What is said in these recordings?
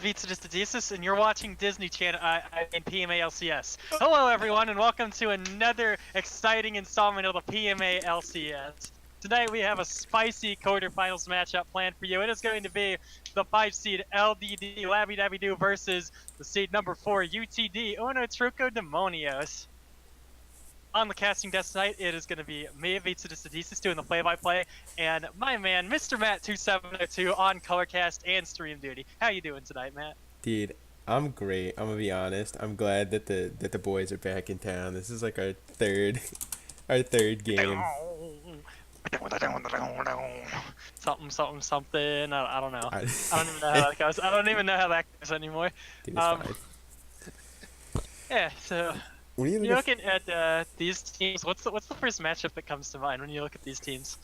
Vita and you're watching Disney Channel in PMA LCS. Hello, everyone, and welcome to another exciting installment of the PMA LCS. Tonight we have a spicy quarterfinals matchup planned for you. It is going to be the 5-seed LDD Labby Dabby Doo versus the seed number 4 UTD Uno Truco Demonios. On the casting desk tonight, it is going to be me, Vita doing the play-by-play, and my man, Mr. Matt2702 on Colorcast and Stream Duty. How you doing tonight, Matt? Dude, I'm great. I'm gonna be honest. I'm glad that the boys are back in town. This is like our third our third game. Something. I don't know. I, I don't even know how that goes. I don't even know how that goes anymore. Dude, it's fine. Yeah. So When you you're look looking at these teams. What's the first matchup that comes to mind when you look at these teams?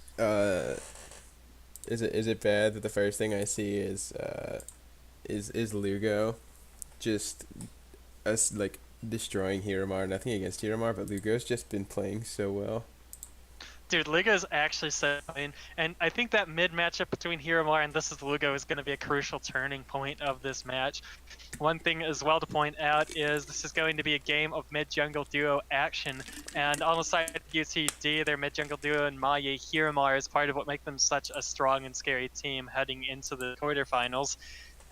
is it bad that the first thing I see is Lugo, just us like destroying Hiromar. Nothing against Hiromar, but Lugo's just been playing so well. Dude, Lugo's actually so fine, and I think that mid matchup between Hiromar and This Is Lugo is going to be a crucial turning point of this match. One thing as well to point out is this is going to be a game of mid-jungle duo action, and on the side of UTD, their mid-jungle duo and Maye Hiromar is part of what makes them such a strong and scary team heading into the quarterfinals.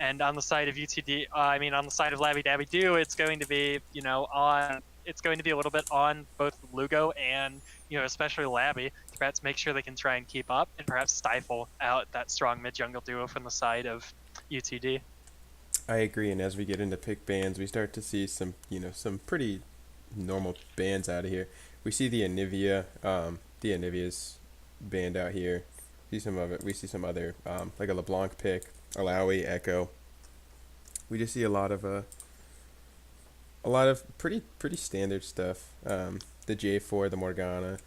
And on the side of on the side of Labby Dabby Doo, it's going to be, it's going to be a little bit on both Lugo and, especially Labby to perhaps make sure they can try and keep up and perhaps stifle out that strong mid-jungle duo from the side of UTD. I agree, and as we get into pick bans, we start to see some pretty normal bans out of here. We see the Anivia's banned out here. See some of it. We see some other like a LeBlanc pick, Alawi, Echo. We just see a lot of pretty standard stuff. The J4, the Morgana,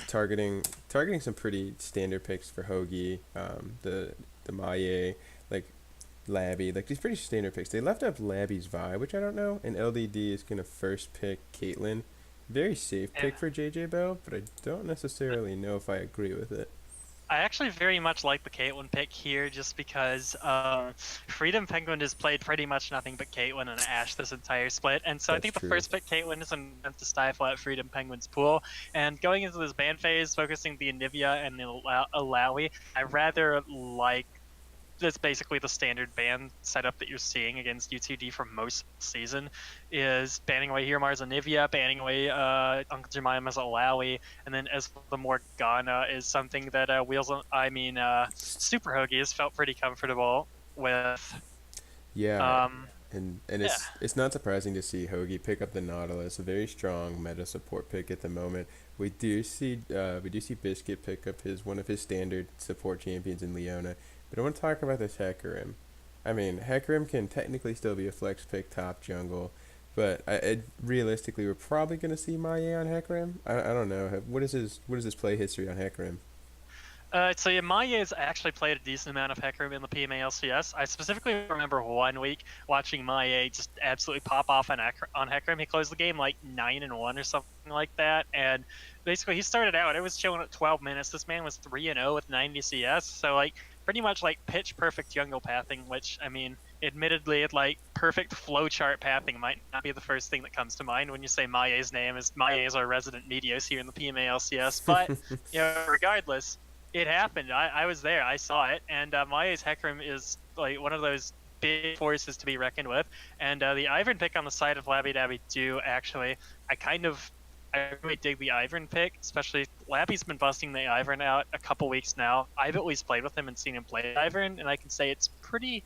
targeting some pretty standard picks for Hoagie, the Maye, like Labby, like these pretty standard picks. They left up Labby's Vi, which I don't know, and LDD is gonna first pick Caitlyn. Very safe pick for JJ Bell, but I don't necessarily know if I agree with it. I actually very much like the Caitlyn pick here just because Freedom Penguin has played pretty much nothing but Caitlyn and Ashe this entire split, and so I think the first pick Caitlyn is enough to stifle out Freedom Penguin's pool, and going into this ban phase, focusing the Anivia and the Alawi, I rather like that's basically the standard ban setup that you're seeing against UTD for most of the season, is banning away Hiromar's Anivia, banning away Uncle Jemima's Alawi, and then as for the Morgana is something that Super Hoagie has felt pretty comfortable with. Yeah, and it's not surprising to see Hoagie pick up the Nautilus, a very strong meta support pick at the moment. We do see Biscuit pick up one of his standard support champions in Leona. But I want to talk about this Hecarim. I mean, Hecarim can technically still be a flex pick top jungle, but realistically, we're probably going to see Maye on Hecarim. I don't know. What is his play history on Hecarim? Maye has actually played a decent amount of Hecarim in the PMA LCS. I specifically remember one week watching Maye just absolutely pop off on Hecarim. He closed the game like 9-1 or something like that, and basically he started out, it was chilling at 12 minutes. This man was 3-0 with 90 CS, so pretty much pitch perfect jungle pathing, which admittedly perfect flowchart pathing might not be the first thing that comes to mind when you say Maye's name, as Maye is our resident Meteos here in the PMA LCS. But regardless, it happened. I was there, I saw it, and Maye's Hecarim is one of those big forces to be reckoned with. And the Ivern pick on the side of Labby Dabby Doo, actually, I really dig the Ivern pick, especially Labby's been busting the Ivern out a couple weeks now. I've at least played with him and seen him play Ivern, and I can say it's pretty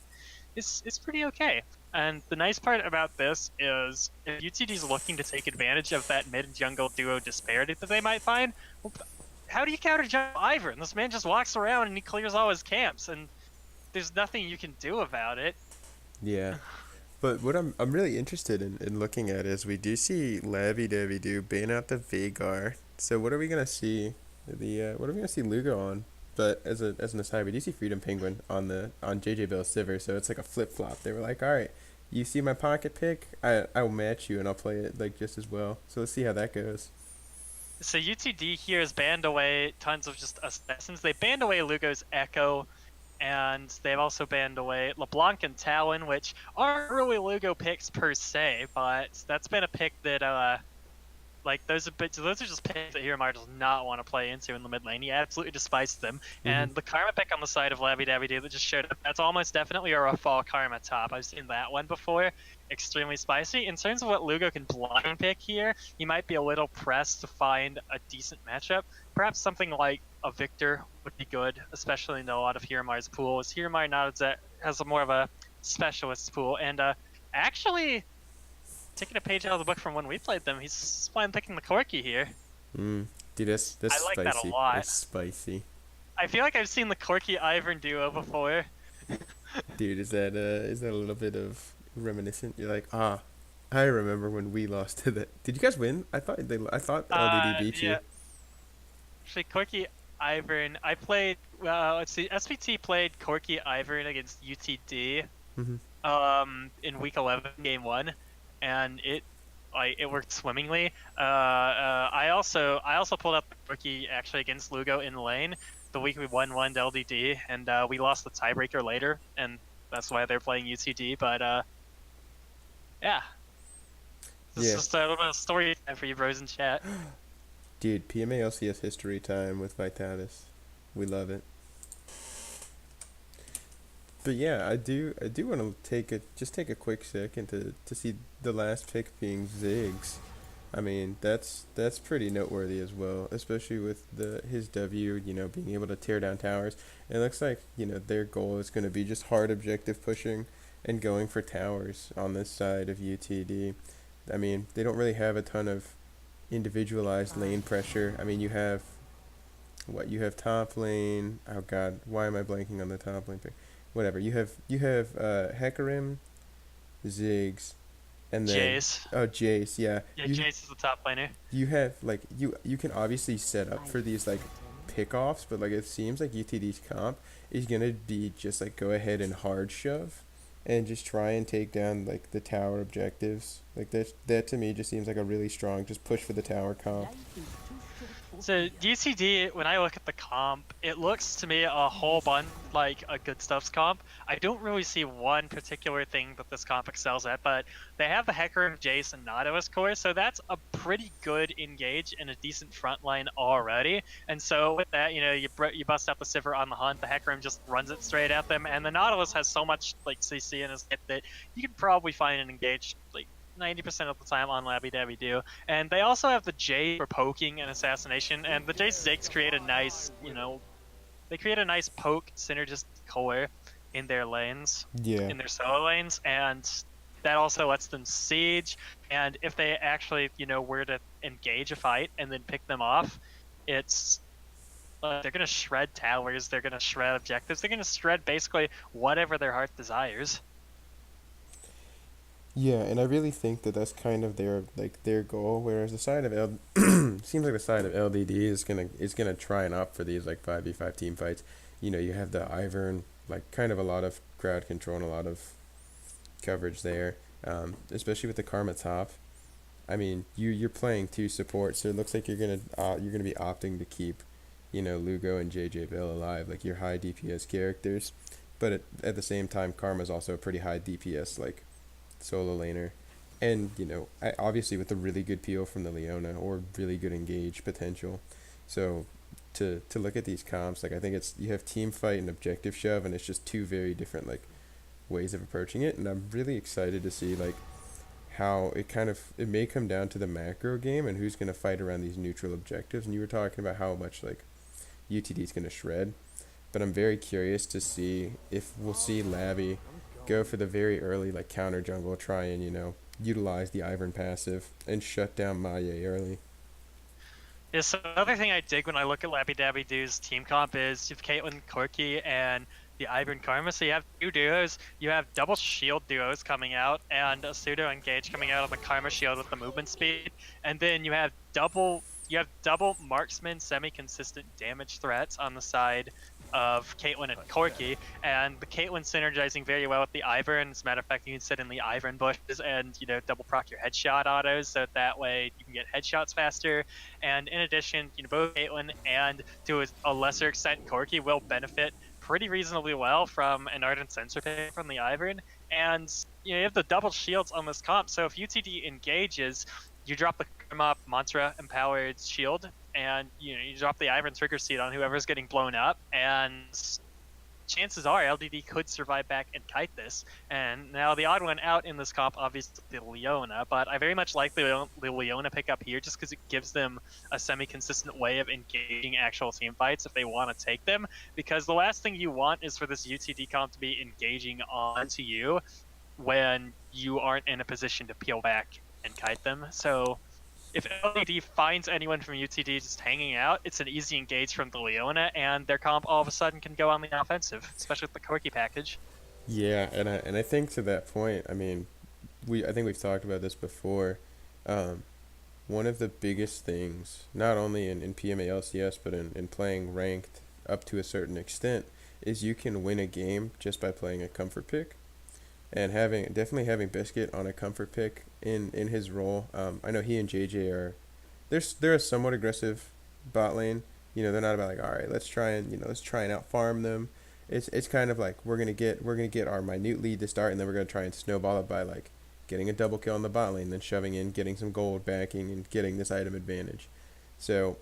okay. And the nice part about this is if UTD's looking to take advantage of that mid-jungle duo disparity that they might find, well, how do you counter jungle Ivern? This man just walks around and he clears all his camps, and there's nothing you can do about it. Yeah. But what I'm really interested in looking at is we do see Labby Dabby Doo ban out the Veigar. So what are we gonna see? What are we gonna see Lugo on? But as an aside, we do see Freedom Penguin on JJ Bell's Sivir, so it's like a flip flop. They were like, all right, you see my pocket pick, I'll match you and I'll play it just as well. So let's see how that goes. So UTD here has banned away tons of just assassins. They banned away Lugo's Echo and they've also banned away LeBlanc and Talon, which aren't really Lugo picks per se, but that's been a pick that like those are just picks that Hiromar does not want to play into in the mid lane. He absolutely despises them. Mm-hmm. And the Karma pick on the side of Labby Dabby Doo that just showed up, that's almost definitely a Rafal Karma top. I've seen that one before. Extremely spicy. In terms of what Lugo can blind pick here, he might be a little pressed to find a decent matchup. Perhaps something like a Victor would be good, especially in a lot of Hiromar's pools. Hiromar now has a more of a specialist pool, and actually taking a page out of the book from when we played them, he's playing picking the Corki here. Dude, that's I spicy. like that a lot. That's spicy. I feel like I've seen the Corki Ivern duo before. Dude, is that a little bit of reminiscent? You're like, I remember when we lost to the. Did you guys win? I thought LDD beat you. Actually, Corki Ivern. I played. Well, let's see. SPT played Corki Ivern against UTD. In week 11, game 1. And it worked swimmingly. I also pulled up the rookie actually against Lugo in lane the week we won LDD, and we lost the tiebreaker later, and that's why they're playing UTD. But yeah, this is just a little bit of story time for you bros in chat. Dude, PMA LCS history time with Vitalis, we love it. But yeah, I do want to take a quick second to see the last pick being Ziggs. I mean, that's pretty noteworthy as well, especially with his W, being able to tear down towers. And it looks like, their goal is going to be just hard objective pushing and going for towers on this side of UTD. I mean, they don't really have a ton of individualized lane pressure. I mean, you have top lane. Oh god, why am I blanking on the top lane pick? Whatever, you have Hecarim, Ziggs, and then Jace. Oh, Jace, yeah. Yeah, Jace is the top laner. You have you can obviously set up for these like pickoffs, but like it seems like UTD's comp is gonna be just like go ahead and hard shove, and just try and take down like the tower objectives. Like that to me just seems like a really strong just push for the tower comp. So UTD, when I look at the comp, it looks to me a whole bunch like a good stuff's comp. I don't really see one particular thing that this comp excels at, but they have the Hecarim, Jace, and Nautilus core, so that's a pretty good engage and a decent front line already. And so with that, you bust out the Sivir on the hunt, the Hecarim just runs it straight at them, and the Nautilus has so much like CC in his hit that you can probably find an engage like 90% of the time on Labby Dabby Doo. And they also have the J for poking and assassination, and the Jace Ziggs create a nice, they create a nice poke synergistic core in their lanes, in their solo lanes, and that also lets them siege. And if they actually, were to engage a fight and then pick them off, it's they're gonna shred towers, they're gonna shred objectives, they're gonna shred basically whatever their heart desires. Yeah, and I really think that that's kind of their goal. Whereas the side of seems like the side of LDD is gonna try and opt for these like 5v5 team fights. You have the Ivern, like kind of a lot of crowd control and a lot of coverage there, especially with the Karma top. I mean, you're playing 2 supports, so it looks like you're gonna be opting to keep, Lugo and JJ Bill alive, like your high DPS characters, but at the same time, Karma's also a pretty high DPS like solo laner, and obviously with a really good peel from the Leona or really good engage potential. So to look at these comps, like I think you have team fight and objective shove, and it's just 2 very different like ways of approaching it, and I'm really excited to see like how it may come down to the macro game and who's going to fight around these neutral objectives. And you were talking about how much like UTD's going to shred, but I'm very curious to see if we'll see Labby go for the very early like counter jungle, try and utilize the Ivern passive and shut down Maye early. Yeah, so another thing I dig when I look at Labby Dabby Doo's team comp is you have Caitlyn, Corki, and the Ivern Karma. So you have 2 duos, you have double shield duos coming out, and a pseudo engage coming out on the Karma shield with the movement speed, and then you have double marksman semi-consistent damage threats on the side of Caitlyn and Corki, and the Caitlyn synergizing very well with the Ivern. As a matter of fact, you can sit in the Ivern bushes and double proc your headshot autos, so that way you can get headshots faster. And in addition, both Caitlyn and to a lesser extent Corki will benefit pretty reasonably well from an Ardent Sensor pick from the Ivern, and you have the double shields on this comp, so if UTD engages, you drop the Karma Mantra Empowered Shield, and you drop the Ivern Trigger Seed on whoever's getting blown up, and chances are LDD could survive back and kite this. And now the odd one out in this comp, obviously Leona, but I very much like the Leona pickup here just because it gives them a semi-consistent way of engaging actual team fights if they want to take them. Because the last thing you want is for this UTD comp to be engaging onto you when you aren't in a position to peel back and kite them. So if LDD finds anyone from UTD just hanging out, it's an easy engage from the Leona, and their comp all of a sudden can go on the offensive, especially with the Corki package. Yeah, and I think to that point, I mean, I think we've talked about this before. Um, One of the biggest things, not only in PMA LCS, but in playing ranked up to a certain extent, is you can win a game just by playing a comfort pick. And definitely having Biscuit on a comfort pick in his role. I know he and JJ they're a somewhat aggressive bot lane. They're not about like, all right, let's try and out farm them. It's kind of like we're gonna get our minute lead to start, and then we're gonna try and snowball it by like getting a double kill on the bot lane, then shoving in, getting some gold backing, and getting this item advantage. So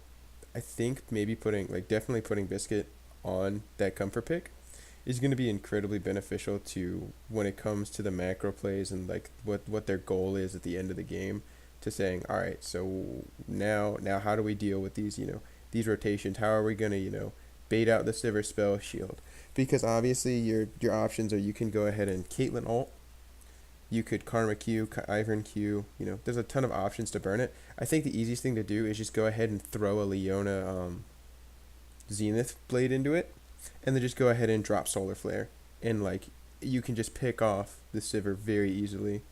I think maybe definitely putting Biscuit on that comfort pick is going to be incredibly beneficial to when it comes to the macro plays and like what their goal is at the end of the game, to saying, all right, so now how do we deal with these rotations? How are we going to bait out the Sivir spell shield? Because obviously your options are, you can go ahead and Caitlyn ult, you could Karma Q, Ivern Q. There's a ton of options to burn it. I think the easiest thing to do is just go ahead and throw a Leona Zenith blade into it, and then just go ahead and drop Solar Flare, and like you can just pick off the Sivir very easily.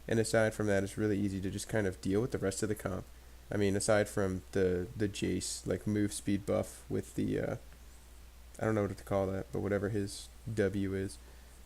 And aside from that, it's really easy to just kind of deal with the rest of the comp. I mean, aside from the Jace like move speed buff with the I don't know what to call that, but whatever his W is,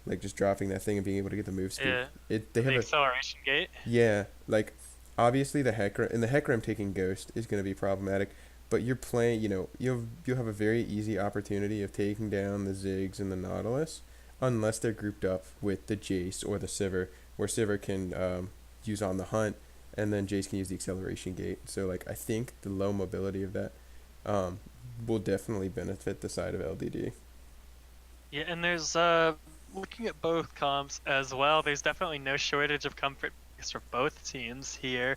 like just dropping that thing and being able to get the move speed. Yeah, They have acceleration gate. Yeah, like obviously the Hecarim taking Ghost is going to be problematic, but you're playing, you'll have a very easy opportunity of taking down the Ziggs and the Nautilus, unless they're grouped up with the Jace or the Sivir, where Sivir can use on the hunt, and then Jace can use the acceleration gate. So like I think the low mobility of that will definitely benefit the side of LDD. Yeah, and there's looking at both comps as well, there's definitely no shortage of comfort picks for both teams here.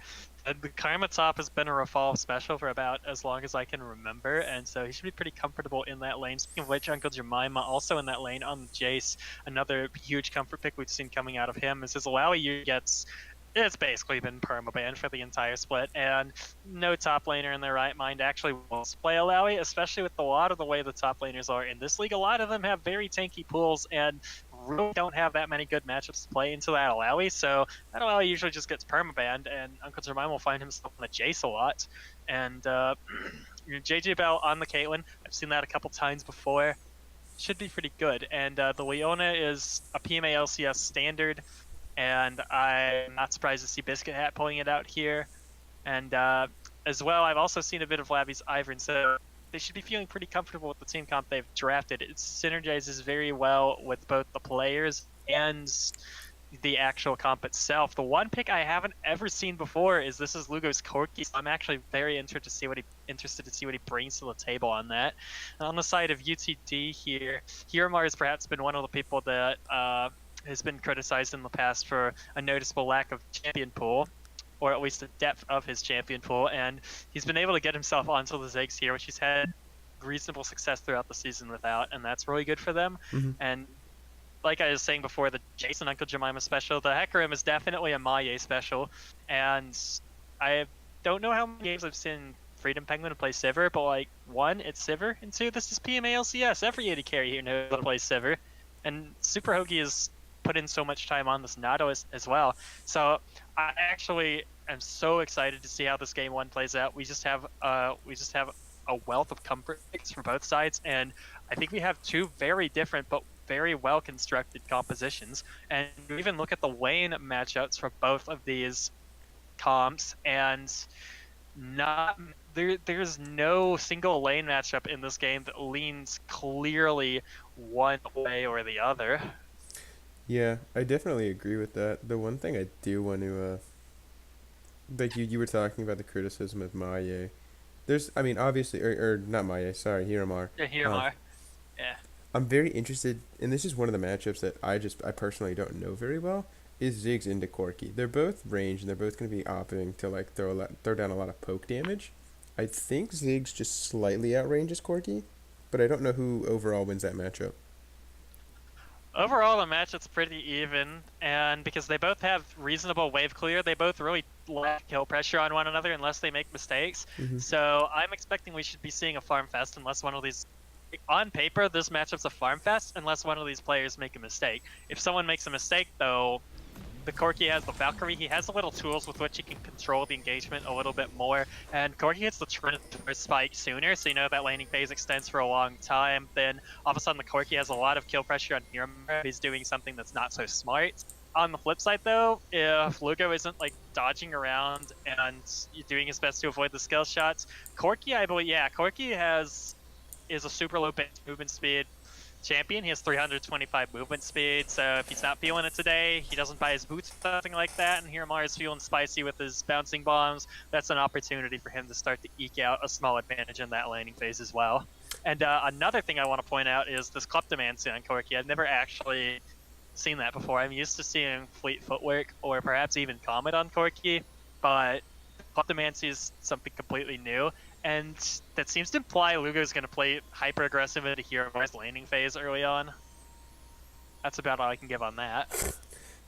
The Karma top has been a Rafal special for about as long as I can remember, and so he should be pretty comfortable in that lane. Speaking of which, Uncle Jemima also in that lane on the Jace. Another huge comfort pick we've seen coming out of him is his Alawi gets... It's basically been permabanned for the entire split, and no top laner in their right mind actually wants to play Alawi, especially with a lot of the way the top laners are in this league. A lot of them have very tanky pools and really don't have that many good matchups to play into that Alawi, so that Alawi usually just gets permabanned, and Uncle Jermaine will find himself on the Jace a lot. And JJ Bell on the Caitlyn, I've seen that a couple times before. Should be pretty good, and the Leona is a PMA LCS standard, and I'm not surprised to see Biscuit Hat pulling it out here. And as well, I've also seen a bit of Labby's Ivern, so they should be feeling pretty comfortable with the team comp they've drafted. It synergizes very well with both the players and the actual comp itself. The one pick I haven't ever seen before is Lugo's Corki, so I'm actually very interested to see what he brings to the table on that. And on the side of UTD here, Hiromar has perhaps been one of the people that has been criticized in the past for a noticeable lack of champion pool, or at least the depth of his champion pool, and he's been able to get himself onto the Ziggs here, which he's had reasonable success throughout the season without, and that's really good for them. Mm-hmm. And like I was saying before, the Jason Uncle Jemima special, the Hecarim is definitely a Maye special, and I don't know how many games I've seen Freedom Penguin play Sivir, but like, one, it's Sivir, and two, this is PMA LCS. Every AD carry here knows how to play Sivir, and Super Hoagie is put in so much time on this Nautilus as well. So I actually am so excited to see how this game one plays out. We just have a wealth of comfort picks from both sides, and I think we have two very different but very well constructed compositions. And we even look at the lane matchups for both of these comps, and there's no single lane matchup in this game that leans clearly one way or the other. Yeah, I definitely agree with that. The one thing I do want to, like you were talking about the criticism of Maye. There's, I mean, obviously, or not Maye, sorry, Hiramar. Yeah, here Um, are. Yeah. I'm very interested, and this is one of the matchups that I personally don't know very well. Is Ziggs into Corki? They're both range, and they're both going to be opting to like throw down a lot of poke damage. I think Ziggs just slightly outranges Corki, but I don't know who overall wins that matchup. Overall, the match it's pretty even, and because they both have reasonable wave clear, they both really lack kill pressure on one another unless they make mistakes. Mm-hmm. So I'm expecting we should be seeing a farm fest unless one of these. On paper, this matchup's a farm fest unless one of these players make a mistake. If someone makes a mistake, though, the Corki has the Valkyrie. He has the little tools with which he can control the engagement a little bit more. And Corki hits the Trinity spike sooner, so you know that laning phase extends for a long time. Then all of a sudden the Corki has a lot of kill pressure on Hero. He's doing something that's not so smart. On the flip side, though, if Lugo isn't like dodging around and doing his best to avoid the skill shots, Corki, I believe, yeah, Corki is a super low base movement speed champion. He has 325 movement speed, so if he's not feeling it today, he doesn't buy his boots or something like that, and Hiramar is feeling spicy with his bouncing bombs, that's an opportunity for him to start to eke out a small advantage in that laning phase as well. And another thing I want to point out is this Kleptomancy on Corki. I've never actually seen that before. I'm used to seeing Fleet Footwork or perhaps even Comet on Corki, but Kleptomancy is something completely new. And that seems to imply Lugo's going to play hyper aggressive into Hiromar's landing phase early on. That's about all I can give on that.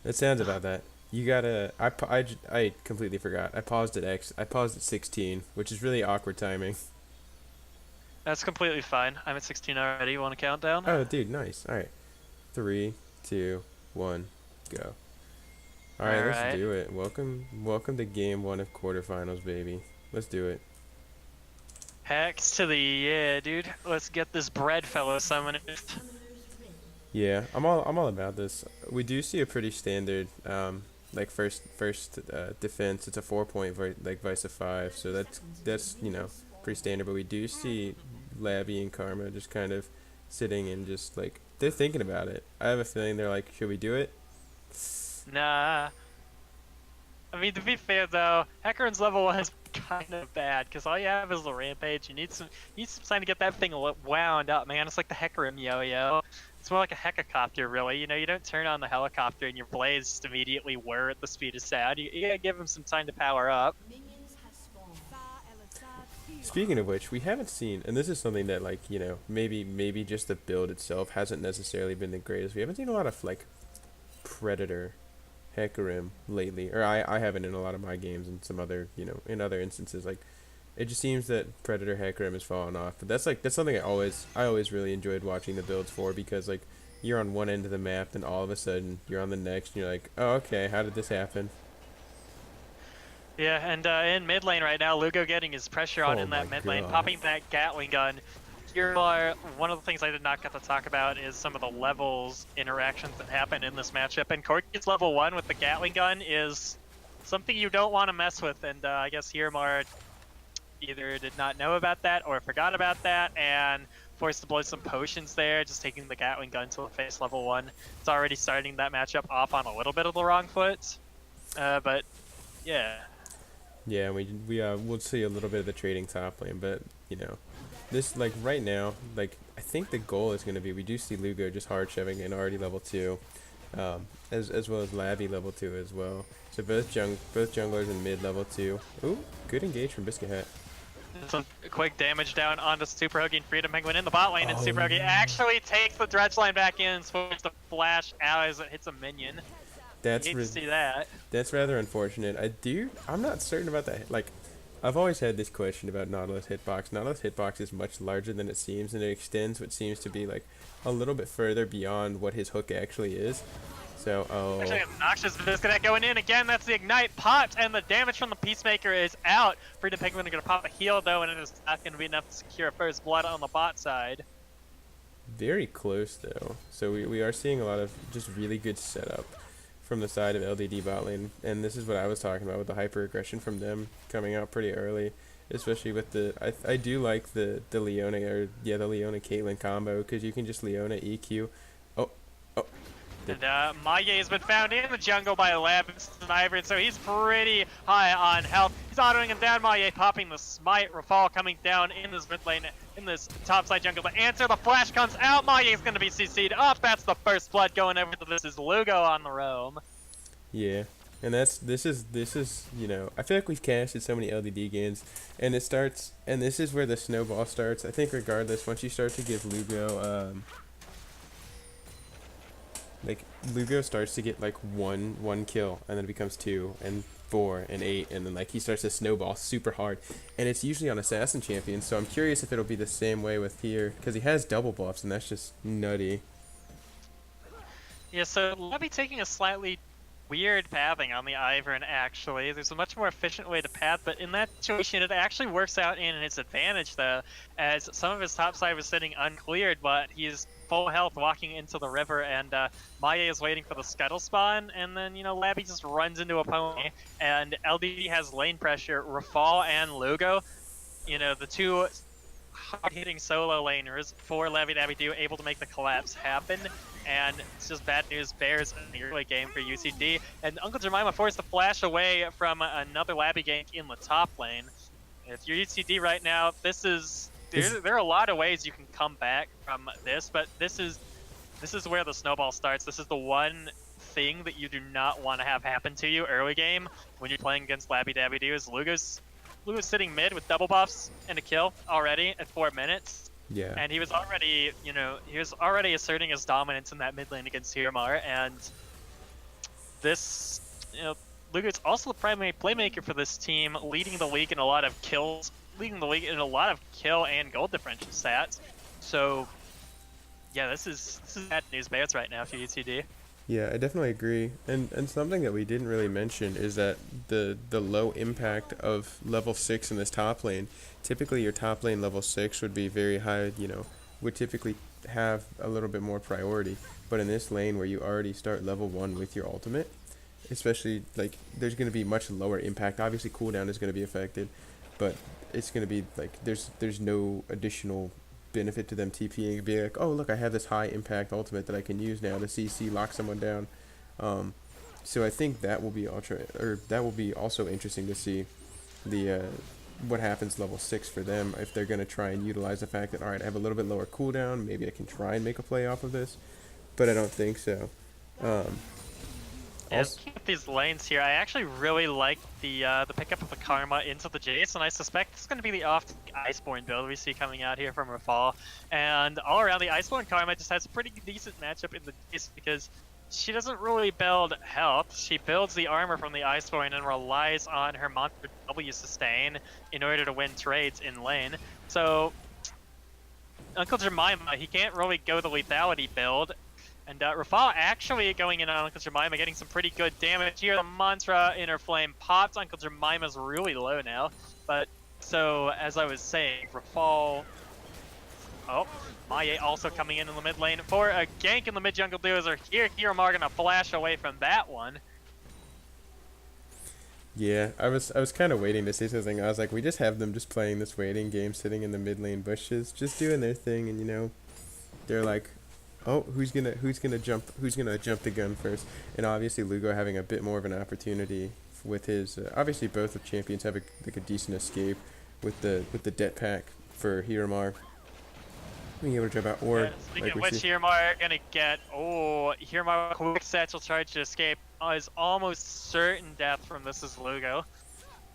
It sounds about that. You gotta. I completely forgot. I paused at X. I paused at 16, which is really awkward timing. That's completely fine. I'm at 16 already. You want to count down? Oh, dude, nice. All right, 3, 2, 1, go. All right, let's do it. Welcome to game 1 of quarterfinals, baby. Let's do it. Hex to the yeah, dude. Let's get this bread, fellow summoners. Yeah, I'm all about this. We do see a pretty standard like first defense. It's a 4-point like vice of 5, so that's pretty standard. But we do see Labby and Karma just kind of sitting and just like they're thinking about it. I have a feeling they're like, should we do it? Nah. I mean, to be fair though, Hecarim's level 1 is kind of bad because all you have is the rampage. You need some time to get that thing wound up, man. It's like the Hecarim yo-yo. It's more like a hecacopter, really. You know, you don't turn on the helicopter and your blades just immediately whir at the speed of sound. You gotta give him some time to power up. Speaking of which, we haven't seen, and this is something that like maybe just the build itself hasn't necessarily been the greatest. We haven't seen a lot of like Predator Hecarim lately, or I haven't in a lot of my games, and some other in other instances like it just seems that Predator Hecarim has fallen off. But that's something I always really enjoyed watching the builds for, because like you're on one end of the map and all of a sudden you're on the next and you're like, oh, okay, how did this happen? Yeah, and in mid lane right now, Lugo getting his pressure on in that mid lane, popping that Gatling gun. One of the things I did not get to talk about is some of the levels interactions that happen in this matchup. And Corki's level 1 with the Gatling gun is something you don't want to mess with, and I guess Hiramar either did not know about that or forgot about that and forced to blow some potions there, just taking the Gatling gun to the face level 1. It's already starting that matchup off on a little bit of the wrong foot, but yeah. Yeah, we'll see a little bit of the trading top lane, but this like right now, like I think the goal is going to be, we do see Lugo just hard shoving in already level 2, as well as Labby level 2 as well. So both junglers in mid level 2. Ooh, good engage from Biscuit Hat. Some quick damage down onto Super Hoagie and Freedom Penguin in the bot lane, and Super Hoagie actually takes the dredge line back in and switches to flash out as it hits a minion. Hate to see that. That's rather unfortunate. I'm not certain about that. Like, I've always had this question about Nautilus hitbox. Nautilus hitbox is much larger than it seems, and it extends what seems to be like a little bit further beyond what his hook actually is. So, Actually, obnoxious disconnect going in again. That's the ignite popped, and the damage from the Peacemaker is out. Freedom Penguin are going to pop a heal though, and it is not going to be enough to secure first blood on the bot side. Very close though. So we are seeing a lot of just really good setup from the side of LDD bot lane, and this is what I was talking about with the hyper aggression from them coming out pretty early. especially with the I do like the Leona the Leona Caitlyn combo because you can just Leona EQ. Oh, oh, the, And Maye has been found in the jungle by a lab sniper, and so he's pretty high on health. He's autoing him down. Maye popping the smite. Rafal coming down in this mid lane, in this topside jungle to answer. The flash comes out. Maye is going to be CC'd up. That's the first blood going over to this is Lugo on the roam. yeah. And this is you know, I feel like we've casted so many LDD games, and this is where the snowball starts. I think regardless, once you start to give Lugo like Lugo starts to get like one kill, and then it becomes 2 and 4 and 8, and then like he starts to snowball super hard, and it's usually on assassin champions. So I'm curious if it'll be the same way with here, because he has double buffs, and that's just nutty. Yeah, so Levy taking a slightly weird pathing on the Ivern, actually. There's a much more efficient way to path, but in that situation, it actually works out in his advantage, though, as some of his topside was sitting uncleared, but he's full health walking into the river, and Maye is waiting for the scuttle spawn, and then, you know, Labby just runs into a pony, and LDD has lane pressure. Rafal and Lugo, you know, the two hard-hitting solo laners for Levy Dabby do able to make the collapse happen, and it's just bad news bears in the early game for UTD. And Uncle Jemima forced to flash away from another Labby gank in the top lane. If you're UTD right now, there are a lot of ways you can come back from this, but this is where the snowball starts. This is the one thing that you do not want to have happen to you early game when you're playing against Labby Dabby Do is Lugo's sitting mid with double buffs and a kill already at 4 minutes. Yeah. And he was already, you know, asserting his dominance in that mid lane against Hirmar, and this, you know, Lugo's also the primary playmaker for this team, leading the league in a lot of kills, leading the league in a lot of kill and gold differential stats. So, yeah, this is bad news bears right now for UTD. Yeah, I definitely agree. And something that we didn't really mention is that the low impact of level 6 in this top lane. Typically your top lane level 6 would be very high, you know, would typically have a little bit more priority. But in this lane where you already start level 1 with your ultimate, especially like there's going to be much lower impact. Obviously cooldown is going to be affected, but it's going to be like there's no additional benefit to them TPing and being like, oh look, I have this high impact ultimate that I can use now to CC lock someone down. So I think that will be also interesting to see the what happens level 6 for them if they're going to try and utilize the fact that, all right, I have a little bit lower cooldown, maybe I can try and make a play off of this, but I don't think so. Looking at these lanes here, I actually really like the pickup of the Karma into the Jace, and I suspect it's going to be the off Iceborne build we see coming out here from Rafal. And all around, the Iceborne Karma just has a pretty decent matchup in the Jace because she doesn't really build health. She builds the armor from the Iceborne and relies on her monster W sustain in order to win trades in lane. So Uncle Jemima, he can't really go the lethality build. And Rafal actually going in on Uncle Jemima, getting some pretty good damage here. The Mantra Inner Flame pops. Uncle Jemima's really low now. But, so, as I was saying, Rafal... Oh, Maye also coming in the mid lane for a gank in the mid jungle duos are here. Hirmar gonna flash away from that one. Yeah, I was kind of waiting to say something. I was like, we just have them just playing this waiting game, sitting in the mid lane bushes, just doing their thing, and you know, they're like, oh, who's gonna jump the gun first? And obviously Lugo having a bit more of an opportunity with his obviously both of champions have a decent escape with the det pack for Hirmar being able to jump out, or speaking of which, Hirmar gonna get Hirmar quick satchel charge to escape is almost certain death from this is Lugo.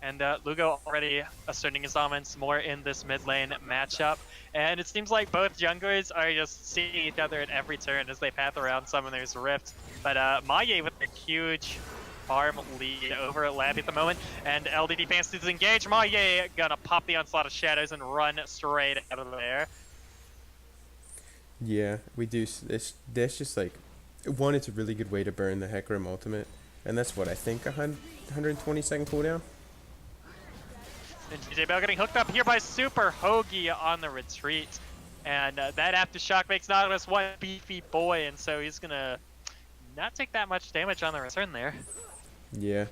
And Lugo already asserting his dominance more in this mid lane matchup. And it seems like both junglers are just seeing each other at every turn as they path around Summoner's Rift. But Maye with a huge farm lead over at Labby at the moment. And LDD fancies to engage. Maye gonna pop the Onslaught of Shadows and run straight out of there. Yeah, we do. That's just like, one, it's a really good way to burn the Hecarim ultimate. And that's what I think, 120 second cooldown. And GJ Bell getting hooked up here by Super Hoagie on the retreat. And that Aftershock makes Nautilus one beefy boy, and so he's gonna not take that much damage on the return there. Yeah.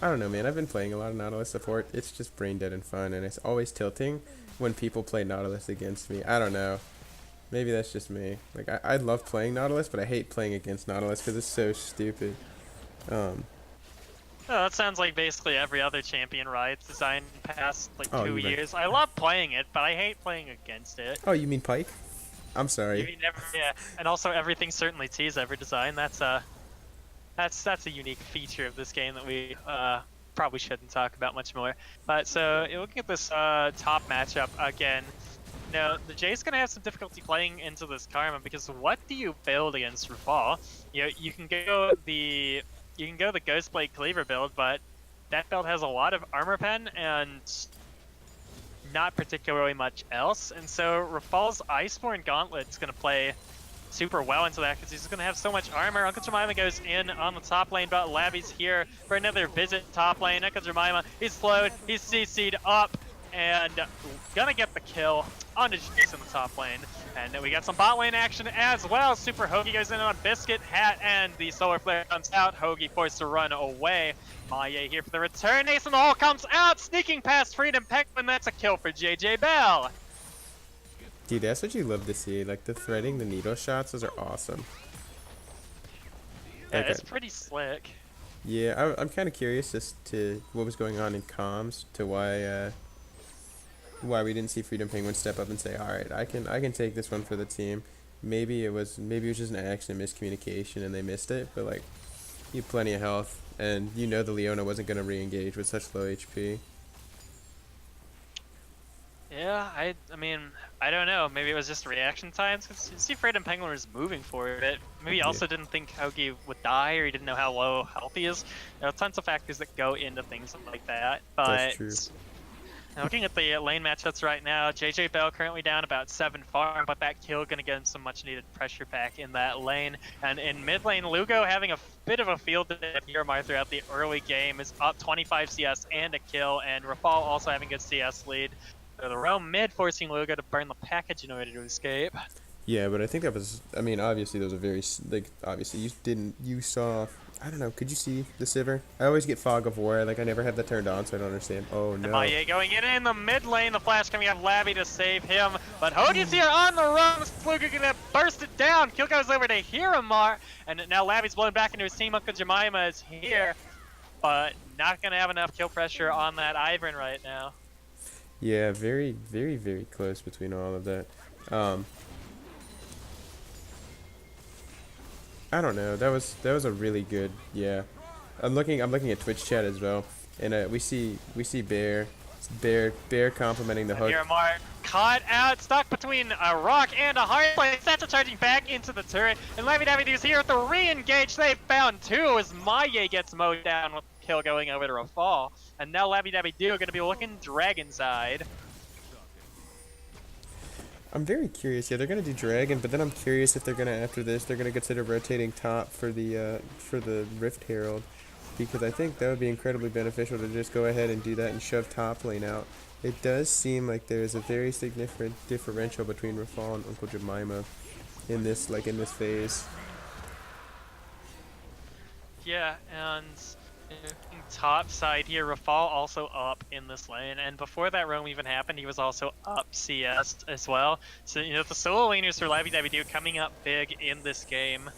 I don't know, man. I've been playing a lot of Nautilus support. It's just brain dead and fun, and it's always tilting when people play Nautilus against me. I don't know. Maybe that's just me. Like, I love playing Nautilus, but I hate playing against Nautilus because it's so stupid. Oh, that sounds like basically every other champion Riot's designed past like Oh, 2 you mean- years. I love playing it, but I hate playing against it. Oh, you mean Pike? I'm sorry. You mean yeah, and also everything certainly T's ever designed. That's a unique feature of this game that we probably shouldn't talk about much more. But so looking at this top matchup again, the Jay's gonna have some difficulty playing into this Karma because what do you build against Rafal? You can go the Ghostblade Cleaver build, but that build has a lot of armor pen and not particularly much else, and so Rafal's Iceborne Gauntlet's going to play super well into that because he's going to have so much armor. Uncle Jemima goes in on the top lane, but Labby's here for another visit top lane. Uncle Jemima, he's slowed, he's CC'd up, and gonna get the kill on the Jace in the top lane. And then we got some bot lane action as well. Super Hoagie goes in on Biscuit, Hat, and the Solar Flare comes out. Hoagie forced to run away. Maye here for the return. Ace in the hole comes out, sneaking past Freedom Peckman. That's a kill for JJ Bell. Dude, that's what you love to see. Like, the threading, the needle shots, those are awesome. Yeah, Like, it's pretty slick. Yeah, I'm kind of curious as to what was going on in comms, to why we didn't see Freedom Penguin step up and say, all right, I can take this one for the team. Maybe it was just an accident, miscommunication, and they missed it. But like, you have plenty of health, and you know the Leona wasn't going to re-engage with such low HP. Yeah, I mean, I don't know. Maybe it was just reaction times. Cause you see Freedom Penguin was moving forward. Maybe he also didn't think Hoagie would die, or he didn't know how low health he is. There are tons of factors that go into things like that. But That's true. Now looking at the lane matchups right now, JJ Bell currently down about 7 farm, but that kill gonna get him some much needed pressure back in that lane. And in mid lane, Lugo having a bit of a field day of Miramar throughout the early game is up 25 CS and a kill, and Rafal also having good CS lead. So the roam mid forcing Lugo to burn the package in order to escape. Yeah, but I think that was, I mean, obviously those are very, like, obviously you saw, I don't know, could you see the Sivir? I always get Fog of War, like I never have that turned on, so I don't understand. Oh no. Maye going in the mid lane, the flash coming out of Labby to save him, but Hoagie's here on the run, Lugo gonna burst it down, kill goes over to Hiramar, and now Labby's blown back into his team. Uncle Jemima is here, but not gonna have enough kill pressure on that Ivern right now. Yeah, very, very, very close between all of that. I don't know. That was a really good. Yeah, I'm looking at Twitch chat as well, and we see Bear complimenting the hook. Miramar caught out, stuck between a rock and a hard place. That's charging back into the turret, and Labby Dabby Doo's here with the re-engage. They found two as Maye gets mowed down with the kill going over to Rafal, and now Labby Dabby Doo are going to be looking dragon side. I'm very curious. Yeah, they're gonna do Dragon, but then I'm curious if they're gonna, after this, they're gonna consider rotating top for the Rift Herald, because I think that would be incredibly beneficial to just go ahead and do that and shove top lane out. It does seem like there is a very significant differential between Rafal and Uncle Jemima in this phase. Yeah, and top side here, Rafal also up in this lane, and before that roam even happened, he was also up CS as well. So the solo laners for Labby Dabby Doo coming up big in this game,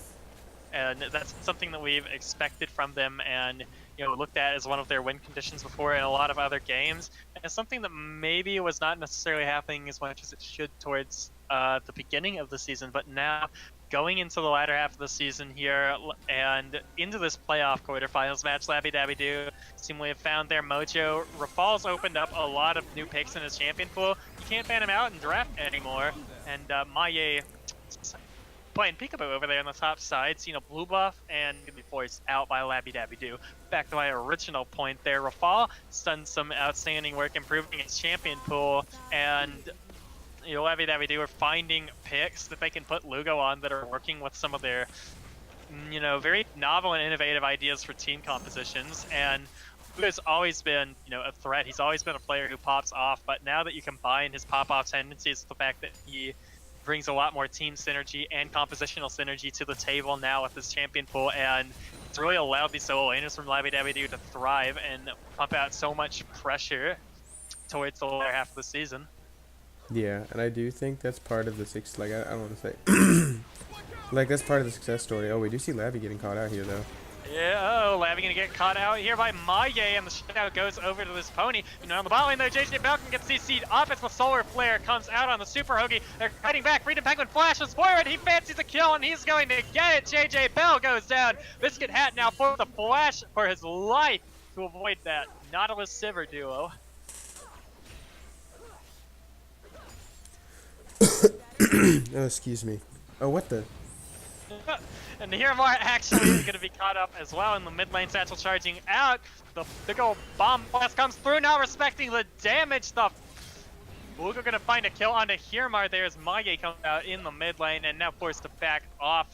and that's something that we've expected from them, and looked at as one of their win conditions before in a lot of other games, and it's something that maybe was not necessarily happening as much as it should towards the beginning of the season, but now going into the latter half of the season here and into this playoff quarterfinals match, Labby Dabby Doo seemingly have found their mojo. Rafal's opened up a lot of new picks in his champion pool. You can't ban him out in draft anymore, and Maye playing peekaboo over there on the top side, seeing a blue buff and gonna be forced out by Labby Dabby Doo. Back to my original point there, Rafal has done some outstanding work improving his champion pool, and Labby Dabby Doo are finding picks that they can put Lugo on that are working with some of their, very novel and innovative ideas for team compositions. And Lugo's always been, a threat. He's always been a player who pops off. But now that you combine his pop-off tendencies with the fact that he brings a lot more team synergy and compositional synergy to the table now with his champion pool, and It's really allowed these solo laners from LDD to thrive and pump out so much pressure towards the latter half of the season. Yeah, and I do think that's part of the like I don't want to say like that's part of the success story. Oh, we do see Labby getting caught out here though. Yeah, oh, Labby gonna get caught out here by Maye, and the shutout goes over to this pony. You know, on the bot lane though, JJ Falcon gets CC'd up as the Solar Flare comes out on the Super Hoagie. They're fighting back. Freedom Penguin flashes forward. He fancies a kill, and he's going to get it. JJ Bell goes down. Biscuit Hat now for the flash for his life to avoid that Nautilus Sivir duo. Oh, excuse me. Oh, what the? And Hiromar actually is going to be caught up as well in the mid lane. Satchel charging out. The big old bomb blast comes through, not respecting the damage. The Lugo going to find a kill onto Hiromar there as Maye comes out in the mid lane and now forced to back off.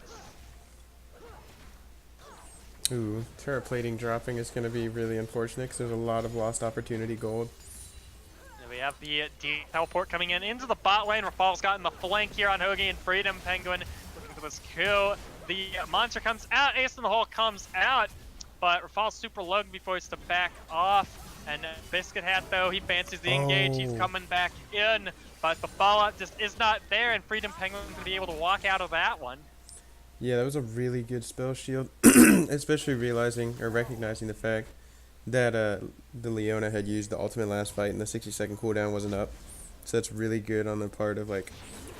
Ooh, turret plating dropping is going to be really unfortunate because there's a lot of lost opportunity gold. We have the D teleport coming in into the bot lane. Rafal's gotten the flank here on Hoagie and Freedom Penguin looking for this kill. The monster comes out, Ace in the Hole comes out, but Rafal's super low before he's to back off. And Biscuit Hat though, he fancies the engage, he's coming back in, but the fallout just is not there, and Freedom Penguin going to be able to walk out of that one. Yeah, that was a really good spell shield, especially realizing or recognizing the fact that the Leona had used the ultimate last fight and the 60-second cooldown wasn't up. So that's really good on the part of like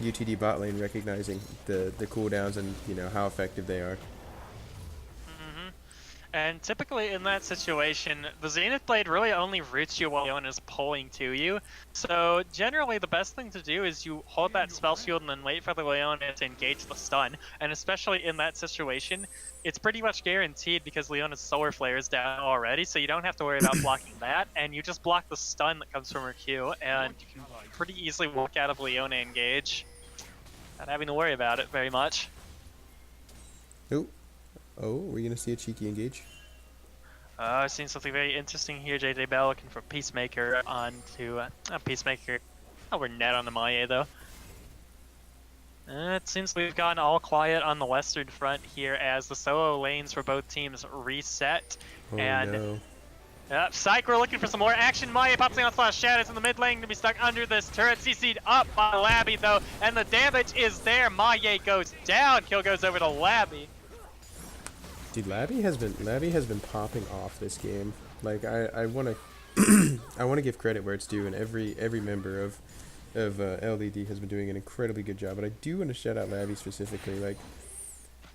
UTD bot lane recognizing the cooldowns and you know how effective they are. And typically in that situation, the Zenith Blade really only roots you while Leona's pulling to you. So generally the best thing to do is you hold that spell shield and then wait for the Leona to engage the stun. And especially in that situation, it's pretty much guaranteed because Leona's Solar Flare is down already, so you don't have to worry about blocking that. And you just block the stun that comes from her Q, and you can pretty easily walk out of Leona engage without having to worry about it very much. Oh, we're going to see a cheeky engage. I've seen something very interesting here. JJ Bell looking for Peacemaker onto Peacemaker. Oh, we're net on the Maye though. It seems we've gotten all quiet on the western front here as the solo lanes for both teams reset. Oh, and no. Psych, we're looking for some more action. Maye pops in on Slash Shadows in the mid lane to be stuck under this turret. CC'd up by Labby though, and the damage is there. Maye goes down. Kill goes over to Labby. Dude, Labby has been popping off this game. Like I want to I want to give credit where it's due, and every member of LDD has been doing an incredibly good job. But I do want to shout out Labby specifically. Like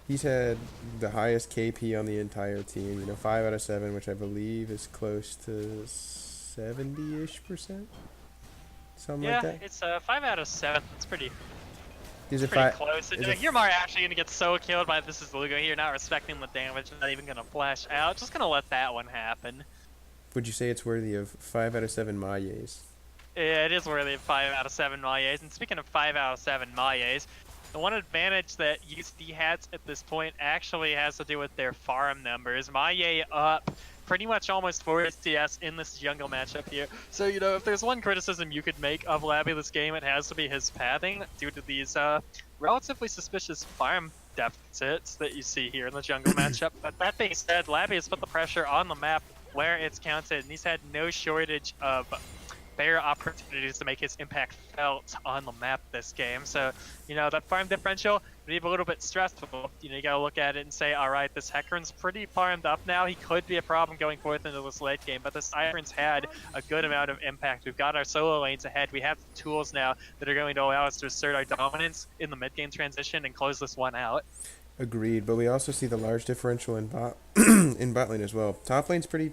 he's had the highest KP on the entire team. You know, 5 out of 7, which I believe is close to 70-ish%. Something like that. Yeah, it's 5 out of 7. It's pretty. These are pretty close. Hiromar actually gonna get so killed by this is Lugo here, not respecting the damage, not even gonna flash out. Just gonna let that one happen. Would you say it's worthy of 5 out of 7 Mayes? Yeah, it is worthy of 5 out of 7 Mayes. And speaking of 5 out of 7 Mayes, the one advantage that UTD has at this point actually has to do with their farm numbers. Maye up pretty much almost 4 CS in this jungle matchup here. So, you know, if there's one criticism you could make of Labby this game, it has to be his pathing due to these relatively suspicious farm deficits that you see here in the jungle matchup. But that being said, Labby has put the pressure on the map where it's counted, and he's had no shortage of fair opportunities to make his impact felt on the map this game. So, you know, that farm differential may be a little bit stressful. You know, you gotta look at it and say, all right, this Hecarim's pretty farmed up now. He could be a problem going forth into this late game, but this Siren's had a good amount of impact. We've got our solo lanes ahead. We have the tools now that are going to allow us to assert our dominance in the mid-game transition and close this one out. Agreed, but we also see the large differential in bot in bot lane as well. Top lane's pretty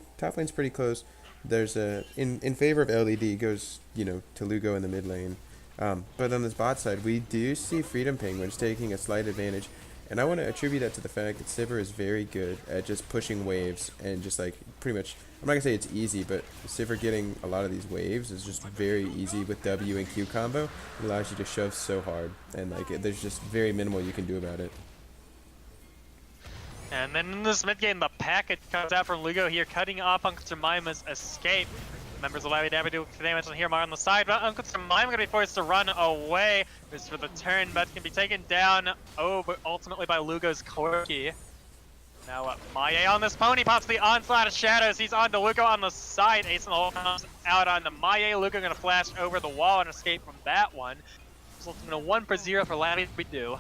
close. There's a in favor of LDD goes, you know, to Lugo in the mid lane. But on this bot side, we do see Freedom Penguins taking a slight advantage, and I want to attribute that to the fact that Sivir is very good at just pushing waves and just like pretty much, I'm not gonna say it's easy, but Sivir getting a lot of these waves is just very easy with W and Q combo. It allows you to shove so hard, and like there's just very minimal you can do about it. And then in this mid-game, the package comes out from Lugo here, cutting off Uncle Jemima's escape. Members of LDD do damage on Hiromar on the side, but Uncle Jemima going to be forced to run away. This for the turn, but can be taken down, but ultimately by Lugo's Corki. Now Maye on this pony pops the onslaught of shadows. He's on to Lugo on the side. Ace in the hole comes out on the Maye. Lugo gonna flash over the wall and escape from that one. Resulting in a 1-0 for Labby. We do.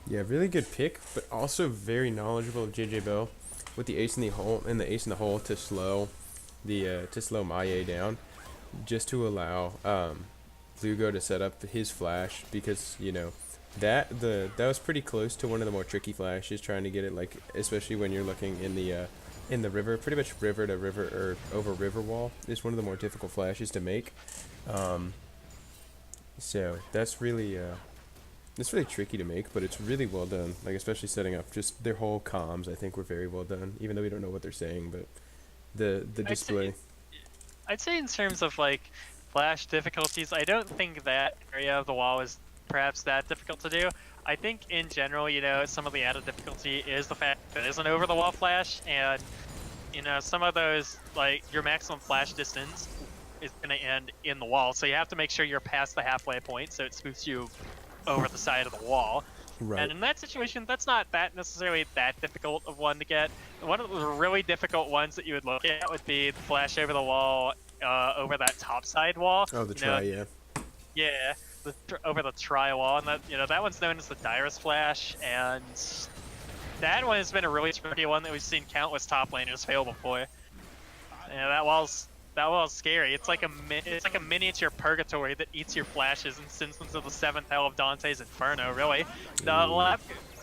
Yeah, really good pick, but also very knowledgeable of JJ Bell with the ace in the hole to slow Maye down, just to allow Lugo to set up his flash, because that was pretty close to one of the more tricky flashes, trying to get it, like, especially when you're looking in the river, pretty much river to river or over river wall is one of the more difficult flashes to make. So that's really tricky to make, but it's really well done. Like, especially setting up just their whole comms, I think were very well done, even though we don't know what they're saying, but the display. I'd say in terms of like flash difficulties, I don't think that area of the wall is perhaps that difficult to do. I think in general, some of the added difficulty is the fact that it is an over the wall flash, and some of those, like, your maximum flash distance is going to end in the wall, so you have to make sure you're past the halfway point so it spoofs you over the side of the wall. Right. And in that situation, that's not necessarily that difficult of one to get. One of the really difficult ones that you would look at would be the flash over the wall, over that top side wall. Oh, the try, yeah. Yeah, over the try wall, and that one's known as the Dyrus flash, and that one has been a really tricky one that we've seen countless top laners fail before. That wall's scary. It's like a miniature purgatory that eats your flashes and sends them to the 7th hell of Dante's Inferno, really. The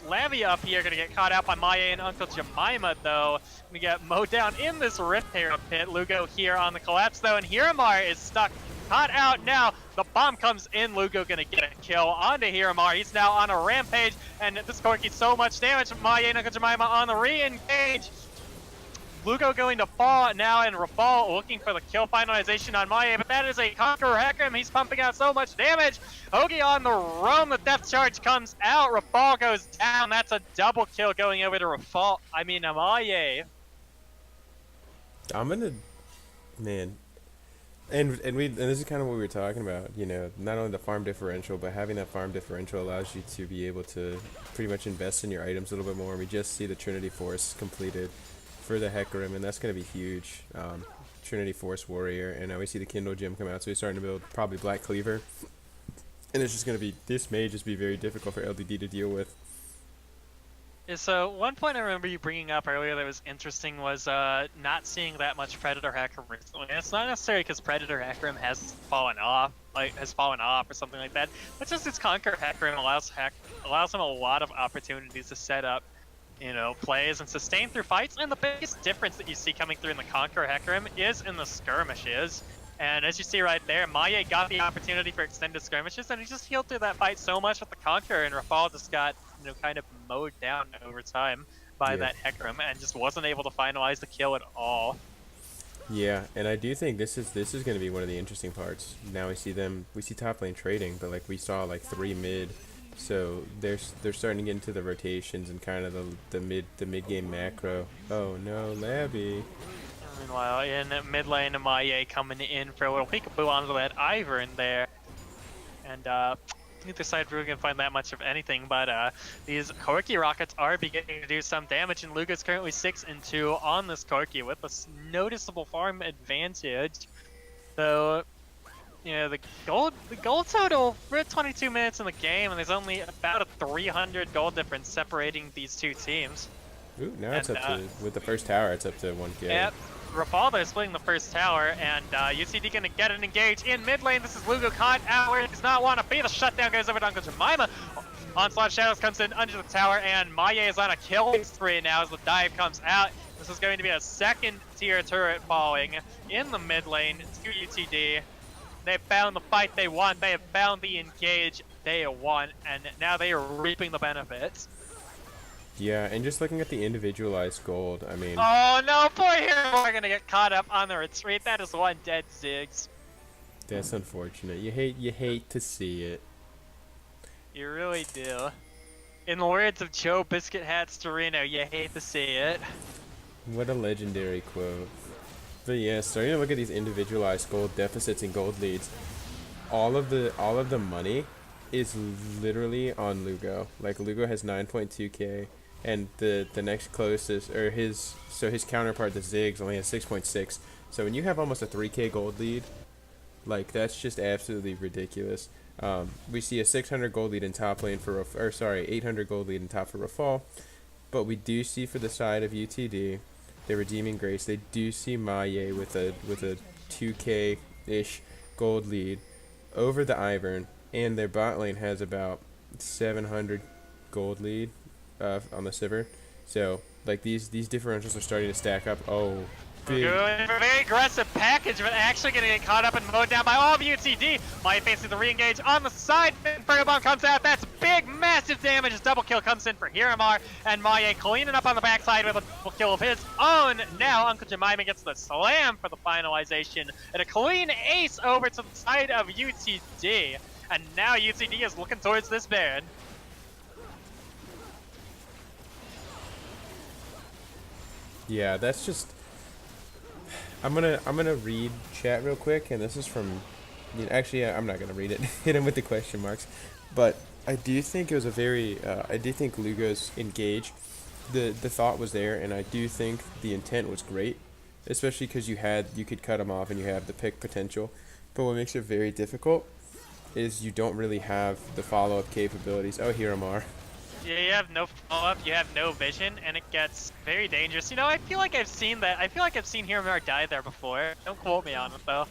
Lavi up here gonna get caught out by Maye and Uncle Jemima, though. We get mowed down in this Rift Hero pit. Lugo here on the collapse, though, and Hiramar is stuck. Caught out now. The bomb comes in. Lugo gonna get a kill onto Hiramar. He's now on a rampage, and this Corki's so much damage. Maye and Uncle Jemima on the re-engage. Lugo going to fall now, and Rafal looking for the kill finalization on Maye, but that is a Conqueror Hecarim. He's pumping out so much damage. Hoagie on the roam. The death charge comes out. Rafal goes down. That's a double kill going over to Rafal. I mean, Maye. Man. And this is kind of what we were talking about, not only the farm differential, but having that farm differential allows you to be able to pretty much invest in your items a little bit more. We just see the Trinity Force completed for the Hecarim, and that's going to be huge. Trinity Force Warrior, and now we see the Kindle Gem come out, so he's starting to build probably Black Cleaver. And it's just going to be, this may just be very difficult for LDD to deal with. So one point I remember you bringing up earlier that was interesting was not seeing that much Predator Hecarim recently. And it's not necessarily because Predator Hecarim has fallen off or something like that, but just its Conqueror Hecarim allows him a lot of opportunities to set up plays and sustain through fights, and the biggest difference that you see coming through in the Conqueror Hecarim is in the skirmishes. And as you see right there, Maye got the opportunity for extended skirmishes, and he just healed through that fight so much with the Conqueror, and Rafal just got kind of mowed down over time by that Hecarim, and just wasn't able to finalize the kill at all. Yeah, and I do think this is going to be one of the interesting parts. Now we see top lane trading, but like we saw like 3 mid. So they're starting to get into the rotations and kind of the mid game macro. Oh no, Labby. Meanwhile, in mid lane, Maye coming in for a little peekaboo onto that Ivern there, and neither side really gonna find that much of anything. But these Corki rockets are beginning to do some damage, and Lugo's currently 6-2 on this Corki with a noticeable farm advantage. So, the gold total, we're at 22 minutes in the game, and there's only about a 300 gold difference separating these two teams. Ooh, now it's up to, with the first tower, it's up to 1k. Yep, Rafaldo is splitting the first tower, and UTD gonna get an engage in mid lane. This is Lugo caught out where he does not want to be. The shutdown goes over to Uncle Jemima. Onslaught Shadows comes in under the tower, and Maye is on a killing spree now as the dive comes out. This is going to be a second tier turret falling in the mid lane to UTD. They found the fight they want. They have found the engage they want, and now they are reaping the benefits. Yeah, and just looking at the individualized gold, I mean... Oh no, poor hero! We're gonna get caught up on the retreat. That is one dead Ziggs. That's unfortunate. You hate to see it. You really do. In the words of Joe Biscuit Hat Storino, you hate to see it. What a legendary quote. But yeah, starting to look at these individualized gold deficits and gold leads, all of the money is literally on Lugo. Like, Lugo has 9.2k, and the next closest, or his counterpart, the Ziggs, only has 6.6. So when you have almost a 3K gold lead, like that's just absolutely ridiculous. We see a 600 gold lead in top lane for, or sorry, 800 gold lead in top for Rafal, but we do see for the side of UTD, the Redeeming Grace, they do see Maye with a 2K ish gold lead over the Ivern, and their bot lane has about 700 gold lead on the Sivir. So like these differentials are starting to stack up. Oh, big. Going for a very aggressive package, but actually going to get caught up and mowed down by all of UTD. Maya facing the re-engage on the side. Inferno Bomb comes out. That's big, massive damage. His double kill comes in for Hiramar, and Maya cleaning up on the backside with a double kill of his own. Now Uncle Jemima gets the slam for the finalization, and a clean ace over to the side of UTD. And now UTD is looking towards this Baron. Yeah, that's just. I'm gonna read chat real quick, and this is from. Actually, I'm not gonna read it. Hit him with the question marks, but I do think it was a very. I do think Lugo's engage. The thought was there, and I do think the intent was great, especially because you could cut him off and you have the pick potential. But what makes it very difficult is you don't really have the follow-up capabilities. Oh, Hiramar. Yeah, you have no follow-up, you have no vision, and it gets very dangerous. You know, I feel like I've seen that. I feel like I've seen Hiramar die there before. Don't quote me on it, though.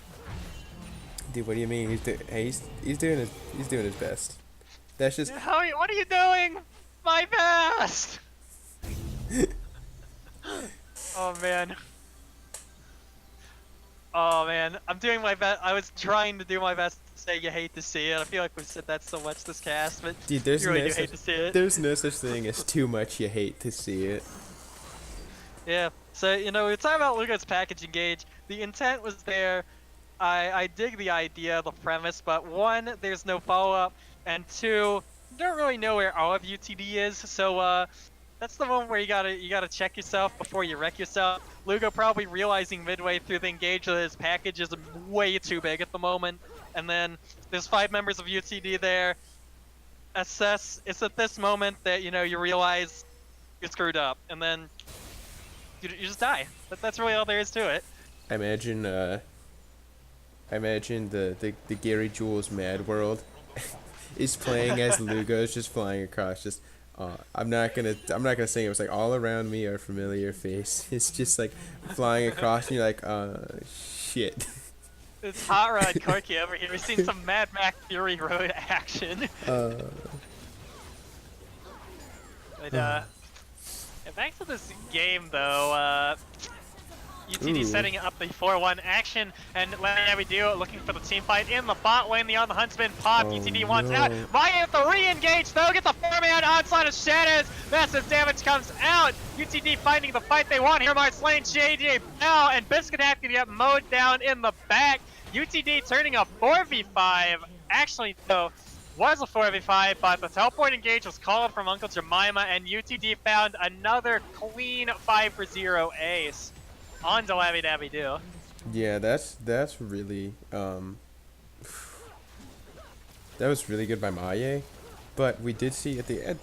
Dude, what do you mean? He's doing his best. That's just. What are you doing? My best. Oh man. Oh man, I'm doing my best. I was trying to do my best to say you hate to see it. I feel like we've said that so much this cast, but dude, you really do hate to see it. There's no such thing as too much you hate to see it. Yeah, so, you know, we were talking about Lugo's package engage. The intent was there. I dig the idea, the premise, but one, there's no follow-up, and two, you don't really know where all of UTD is, so that's the moment where you gotta check yourself before you wreck yourself. Lugo probably realizing midway through the engage that his package is way too big at the moment, and then there's 5 members of UTD there. Assess. It's at this moment that, you know, you realize you're screwed up, and then you just die. That's really all there is to it. I imagine the Gary Jules Mad World is playing as Lugo's just flying across. Just I'm not gonna sing. It was like all around me are familiar face. It's just like flying across, and you're like, shit. It's Hot Rod Corky over here. We've seen some Mad Max Fury Road action. But back to this game though. UTD setting up the 4-1 action, and we do looking for the team fight in the bot lane. The On the Huntsman pop. UTD wants out. Maya with the re-engage though, gets the 4-man onslaught of shadows. Massive damage comes out. UTD finding the fight they want here. Mark's lane, JJ now, and Biscuit have to get mowed down in the back. UTD turning a 4v5. Actually, though, was a 4v5, but the teleport engage was called from Uncle Jemima, and UTD found another clean 5-for-0 ace on to Labby Dabby Do. Yeah, that's really that was really good by Maye. But we did see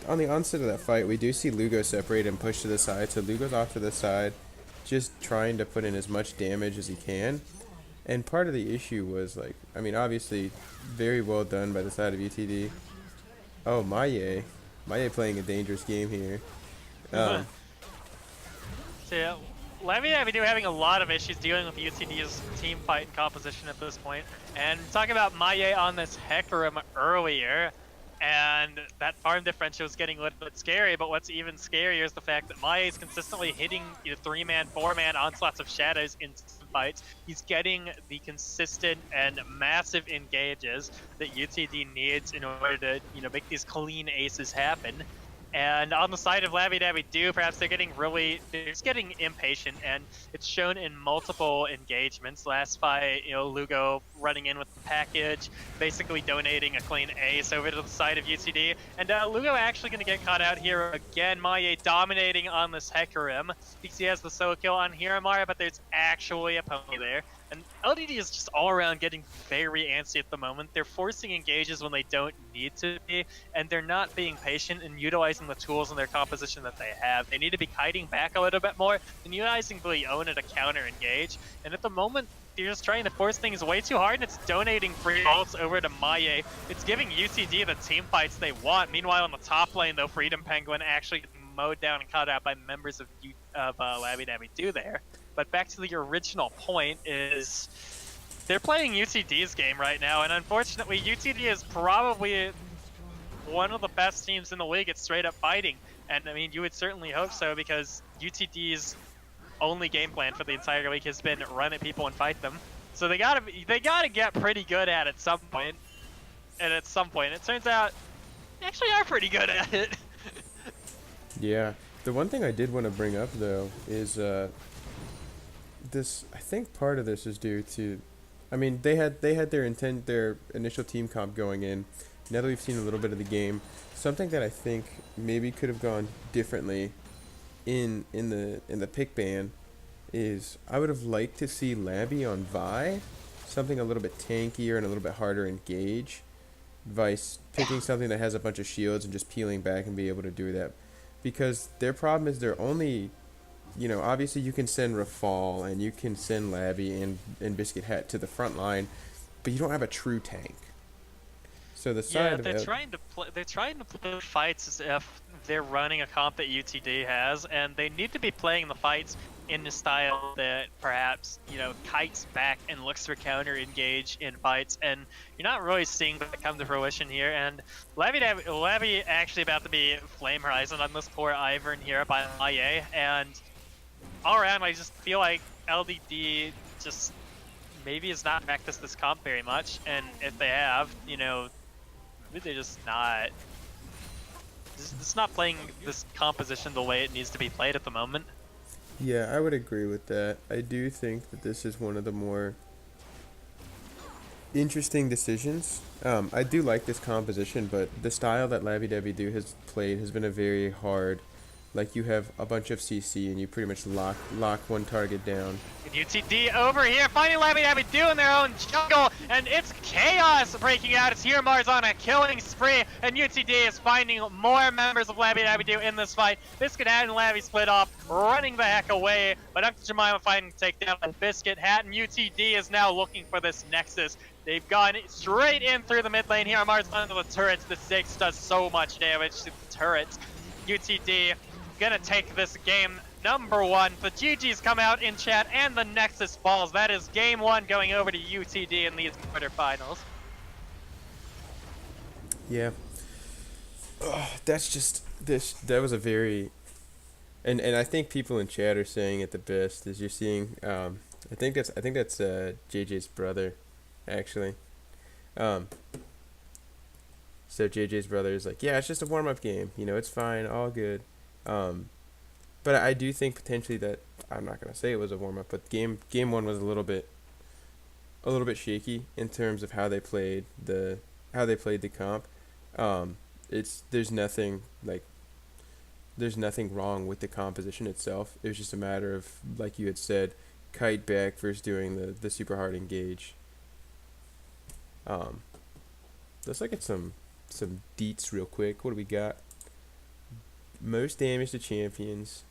on the onset of that fight, we do see Lugo separate and push to the side. So Lugo's off to the side, just trying to put in as much damage as he can. And part of the issue was, like, I mean, obviously, very well done by the side of UTD. Oh, Maye playing a dangerous game here. So yeah, Levy and I do having a lot of issues dealing with UTD's team fight and composition at this point. And talking about Maye on this Hecarim earlier, and that farm differential is getting a little bit scary, but what's even scarier is the fact that Maye is consistently hitting either 3-man, 4-man onslaughts of shadows in fights. He's getting the consistent and massive engages that UTD needs in order to, you know, make these clean aces happen. And on the side of Labby Dabby Do, perhaps they're just getting impatient, and it's shown in multiple engagements. Last fight, you know, Lugo running in with the package, basically donating a clean ace over to the side of UTD. And Lugo actually going to get caught out here again. Maye dominating on this Hecarim. He has the solo kill on Hiramar, but there's actually a pony there. And LDD is just all around getting very antsy at the moment. They're forcing engages when they don't need to be, and they're not being patient and utilizing the tools in their composition that they have. They need to be kiting back a little bit more and utilizing Leona to counter engage. And at the moment, they're just trying to force things way too hard, and it's donating free ults over to Maye. It's giving UTD the team fights they want. Meanwhile, on the top lane, though, Freedom Penguin actually getting mowed down and cut out by members of Labby Dabby Do there. But back to the original point is they're playing UTD's game right now, and unfortunately, UTD is probably one of the best teams in the league at straight up fighting. And I mean, you would certainly hope so, because UTD's only game plan for the entire league has been run at people and fight them. So they gotta get pretty good at it at some point. And at some point, it turns out they actually are pretty good at it. Yeah. The one thing I did want to bring up though is I think part of this is due to, I mean, they had their initial team comp going in. Now that we've seen a little bit of the game, something that I think maybe could have gone differently in the pick ban is I would have liked to see Labby on Vi, something a little bit tankier and a little bit harder to engage. Vice picking something that has a bunch of shields and just peeling back and be able to do that, because their problem is they're only, obviously you can send Rafal and you can send Labby and Biscuit Hat to the front line, but you don't have a true tank. So the side they're trying to play fights as if they're running a comp that UTD has, and they need to be playing the fights in the style that perhaps, kites back and looks for counter engage in fights, and you're not really seeing that come to fruition here. And Labby actually about to be Flame Horizon on this poor Ivern here by Maye, and all around I just feel like LDD just maybe has not practiced this comp very much, and if they have, they're just not. It's not playing this composition the way it needs to be played at the moment. Yeah, I would agree with that. I do think that this is one of the more interesting decisions. I do like this composition, but the style that Labby Dabby Do has played has been a very hard. Like, you have a bunch of CC and you pretty much lock one target down. And UTD over here, finding Labby Dabby doing their own jungle, and it's chaos breaking out. It's here Mars on a killing spree, and UTD is finding more members of Labby Dabby Do in this fight. Biscuit Hat and Labby split off, running the heck away, but Dr. Jemima fighting to take down Biscuit Hat, and UTD is now looking for this Nexus. They've gone straight in through the mid lane here. Mars onto the turrets. The 6 does so much damage to the turrets. UTD gonna take this game number 1. The GG's come out in chat and the Nexus falls. That is game 1 going over to UTD in these quarterfinals. Yeah. That's just this. That was a very, and I think people in chat are saying it the best. Is you're seeing, I think that's JJ's brother, actually. So JJ's brother is like, yeah, it's just a warm up game. It's fine, all good. But I do think potentially that, I'm not gonna say it was a warm up, but game 1 was a little bit shaky in terms of how they played the comp. There's nothing wrong with the composition itself. It was just a matter of, like you had said, kite back versus doing the super hard engage. Let's look at some deets real quick. What do we got? Most damage to champions.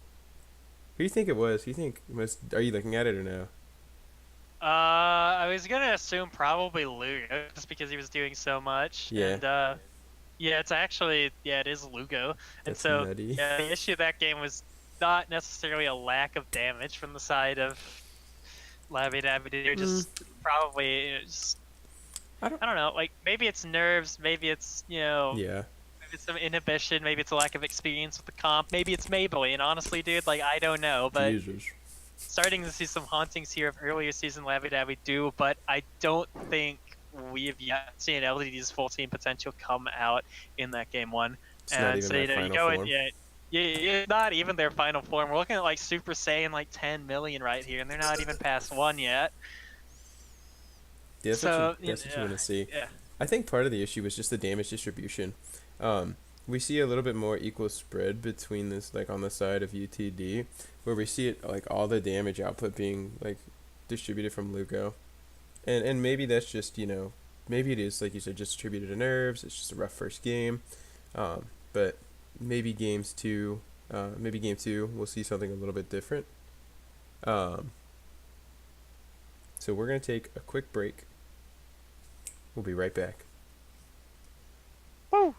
Who do you think it was? Are you looking at it or no? I was gonna assume probably Lugo, just because he was doing so much. Yeah. And it's actually, it is Lugo. And That's so nutty. Yeah, the issue of that game was not necessarily a lack of damage from the side of Labby Dabby Do, just probably I don't know, like maybe it's nerves, maybe it's Yeah. maybe it's some inhibition, maybe it's a lack of experience with the comp, maybe it's Maybelline. Honestly, dude, like I don't know, but Jesus. starting to see some hauntings here of earlier season Labby Dabby Do, but I don't think we have yet seen LDD's full team potential come out in that game 1. It's not even their final form. Yeah, not even their final form. We're looking at like Super Saiyan like 10 million right here, and they're not even past 1 yet. Yeah, that's what you want to see. Yeah. I think part of the issue was just the damage distribution. We see a little bit more equal spread between this, like on the side of UTD, where we see it like all the damage output being like distributed from Lugo, and maybe that's just maybe it is like you said, just distributed to nerves. It's just a rough first game, but maybe maybe game two, we'll see something a little bit different. Um, so we're gonna take a quick break. We'll be right back. Woo!